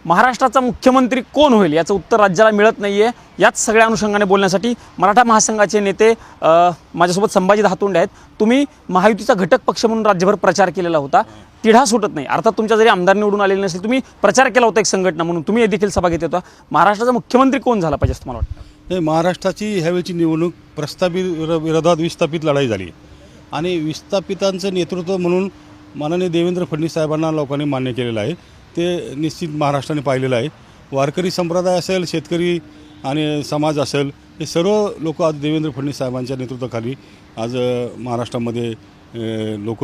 महाराष्ट्राचा मुख्यमंत्री कोण होईल याचं उत्तर राज्याला मिळत नाही आहे। याच सगळ्या अनुषंगाने बोलण्यासाठी मराठा महासंघाचे नेते माझ्यासोबत संभाजी धातोंडे आहेत। तुम्ही महायुतीचा घटक पक्ष म्हणून राज्यभर प्रचार केलेला होता, तिढा सुटत नाही। अर्थात तुमच्या जरी आमदार निवडून आलेले नसेल, तुम्ही प्रचार केला होता एक संघटना म्हणून, तुम्ही देखील सभा घेत होता। महाराष्ट्राचा मुख्यमंत्री कोण झाला पाहिजे असं तुम्हाला वाटतं? नाही, महाराष्ट्राची ह्यावेळची निवडणूक प्रस्तावित विरोधात विस्थापित लढाई झाली आणि विस्थापितांचं नेतृत्व म्हणून माननीय देवेंद्र फडणवीस साहेबांना लोकांनी मान्य केलेलं आहे। ते निश्चित महाराष्ट्राने पाहिलेलं आहे। वारकरी संप्रदाय असेल, शेतकरी आणि समाज असेल, हे सर्व लोक आज देवेंद्र फडणवीस साहेबांच्या नेतृत्वाखाली आज महाराष्ट्रामध्ये लोक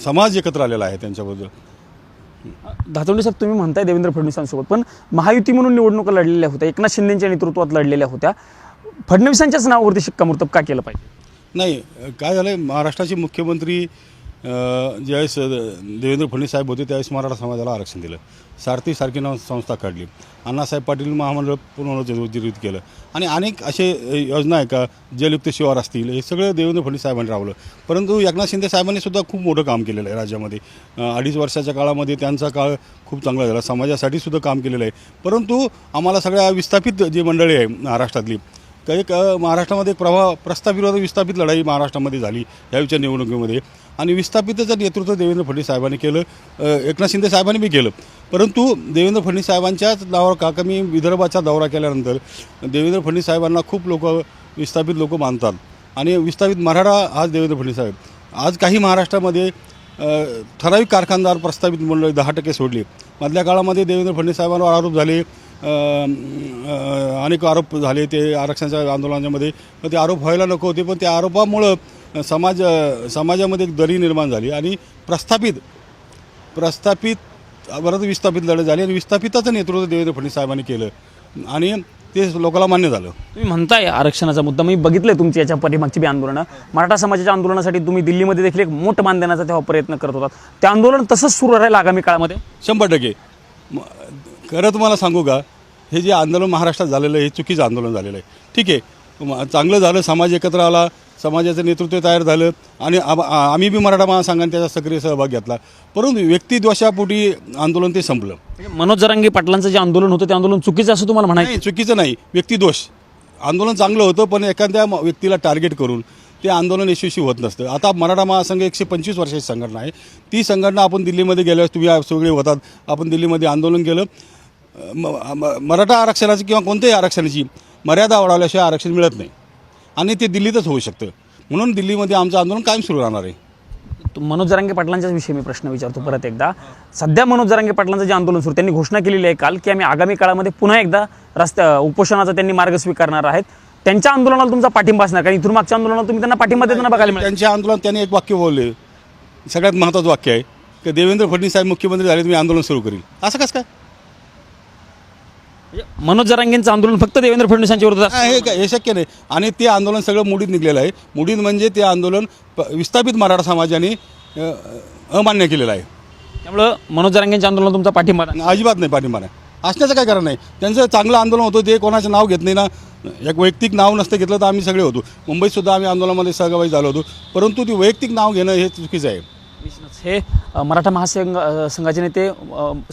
समाज एकत्र आलेला आहे त्यांच्याबद्दल। धातोंडे साहेब, तुम्ही म्हणताय देवेंद्र फडणवीसांसोबत, पण महायुती म्हणून निवडणुका लढलेल्या होत्या, एकनाथ शिंदेच्या नेतृत्वात लढलेल्या होत्या, फडणवीसांच्याच नावावरती शिक्कामोर्तब का केलं पाहिजे? नाही, काय झालं आहे, महाराष्ट्राचे मुख्यमंत्री ज्यावेळेस देवेंद्र फडणवीस साहेब होते त्यावेळेस मराठा समाजाला आरक्षण दिलं, सारथी संस्था काढली, अण्णासाहेब पाटील महामंडळ पुनरुज्जीवित केलं आणि अनेक असे योजना आहे का, जलयुक्त शिवार असतील, हे सगळं देवेंद्र फडणवीस साहेबांनी राबवलं। परंतु एकनाथ शिंदे साहेबांनी सुद्धा खूप मोठं काम केलेलं आहे राज्यामध्ये। 2.5 वर्षाच्या काळामध्ये त्यांचा काळ खूप चांगला झाला, समाजासाठी सुद्धा काम केलेलं आहे। परंतु आम्हाला सगळ्या विस्थापित जी मंडळी आहे महाराष्ट्रातली, एक महाराष्ट्रामध्ये प्रस्ताविरोध विस्थापित लढाई महाराष्ट्रामध्ये झाली यावेळच्या निवडणुकीमध्ये आणि विस्थापिताचं नेतृत्व देवेंद्र फडणवीस साहेबांनी केलं, एकनाथ शिंदे साहेबांनी बी केलं। परंतु देवेंद्र फडणवीस साहेबांच्याच नावावर का मी विदर्भाचा दौरा केल्यानंतर देवेंद्र फडणवीस साहेबांना खूप लोक विस्थापित लोक मानतात आणि विस्थापित मराठा आज देवेंद्र फडणवीस साहेब। आज काही महाराष्ट्रामध्ये ठराविक कारखानदार प्रस्तावित मंडळी 10% सोडली। मधल्या काळामध्ये देवेंद्र फडणवीस साहेबांवर आरोप झाले, अनेक आरोप झाले ते आरक्षणाच्या आंदोलनामध्ये, पण ते आरोप व्हायला नको होते, पण त्या आरोपामुळं समाजामध्ये एक दरी निर्माण झाली आणि प्रस्थापित बरंच विस्थापित लढत झाली आणि विस्थापिताचं नेतृत्व देवेंद्र फडणवीस साहेबांनी केलं आणि ते लोकांना मान्य झालं। तुम्ही म्हणताय आरक्षणाचा मुद्दा, मी बघितलंय तुमची याच्या पाठीमागची बी आंदोलनं, मराठा समाजाच्या आंदोलनासाठी तुम्ही दिल्लीमध्ये देखील एक मोठं मान देण्याचा तेव्हा प्रयत्न करत होतात, ते आंदोलन तसंच सुरू राहील आगामी काळामध्ये? 100%। खरं तुम्हाला सांगू का, हे जे आंदोलन महाराष्ट्रात झालेलं आहे हे चुकीचं आंदोलन झालेलं आहे। ठीक आहे, चांगलं झालं, समाज एकत्र आला, समाजाचं नेतृत्व तयार झालं आणि आम्ही बी मराठा महासंघाने त्याचा सक्रिय सहभाग घेतला, परंतु व्यक्तिद्वेषापोटी आंदोलन ते संपलं। मनोज जरांगे पाटलांचं जे आंदोलन होतं ते आंदोलन चुकीचं असं तुम्हाला म्हणायचं? नाही, चुकीचं नाही, व्यक्तिदोष। आंदोलन चांगलं होतं, पण एखाद्या व्यक्तीला टार्गेट करून ते आंदोलन यशस्वी होत नसतं। आता मराठा महासंघ 125 वर्षाची संघटना आहे, ती संघटना आपण दिल्लीमध्ये गेल्यास तुम्ही सगळे होतात, आपण दिल्लीमध्ये आंदोलन केलं, मराठा आरक्षणाची किंवा कोणत्याही आरक्षणाची मर्यादा वाढवल्याशिवाय आरक्षण मिळत नाही आणि ते दिल्लीतच होऊ शकतं, म्हणून दिल्लीमध्ये आमचं आंदोलन कायम सुरू राहणार आहे। मनोज जरांगे पाटलांच्याच विषयी मी प्रश्न विचारतो परत एकदा। सध्या मनोज जरांगे पाटलांचं जे आंदोलन सुरू, त्यांनी घोषणा केलेली आहे काल की आम्ही आगामी काळामध्ये पुन्हा एकदा उपोषणाचा त्यांनी मार्ग स्वीकारणार आहेत, त्यांच्या आंदोलनाला तुमचा पाठिंबा असणार, कारण इथून मागच्या आंदोलनाला तुम्ही त्यांना पाठिंबा देताना बघायला मिळालं। त्यांच्या आंदोलनात त्यांनी एक वाक्य बोलले, सगळ्यात महत्त्वाचं वाक्य आहे की देवेंद्र फडणवीस साहेब मुख्यमंत्री झाले तुम्ही आंदोलन सुरू करील, असं कसं काय? मनोज जरांगेंचं आंदोलन फक्त देवेंद्र फडणवीसांच्या विरोधात हे शक्य नाही आणि ते आंदोलन सगळं मुडीत निघलेलं आहे। मुडीत म्हणजे ते आंदोलन विस्थापित मराठा समाजाने अमान्य केलेलं आहे, त्यामुळं मनोज जरांगेंच्या आंदोलनाला तुमचा पाठिंबा अजिबात नाही, पाठिंबा नाही असण्याचं काय कारण नाही। त्यांचं चांगलं आंदोलन होतं, ते कोणाचं नाव घेत नाही ना, एक वैयक्तिक नाव नसतं घेतलं तर आम्ही सगळे होतो, मुंबईतसुद्धा आम्ही आंदोलनामध्ये सहभागी झालो होतो, परंतु ते वैयक्तिक नाव घेणं हे चुकीचं आहे। हे मराठा महासंघाचे नेते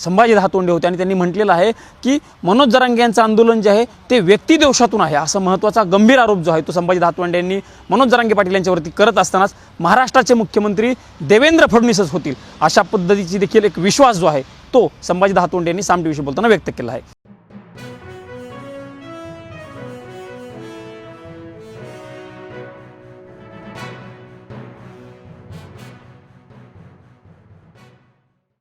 संभाजी धातोंडे होते आणि त्यांनी म्हटलेलं आहे की मनोज जरांगे यांचं आंदोलन जे आहे ते व्यक्तिद्वेषातून आहे, असा महत्त्वाचा गंभीर आरोप जो आहे तो संभाजी धातोंडे यांनी मनोज जरांगे पाटील यांच्यावरती करत असतानाच महाराष्ट्राचे मुख्यमंत्री देवेंद्र फडणवीसच होतील अशा पद्धतीची देखील एक विश्वास जो आहे तो संभाजी धातोंडे यांनी सामटेविषयी बोलताना व्यक्त केला आहे।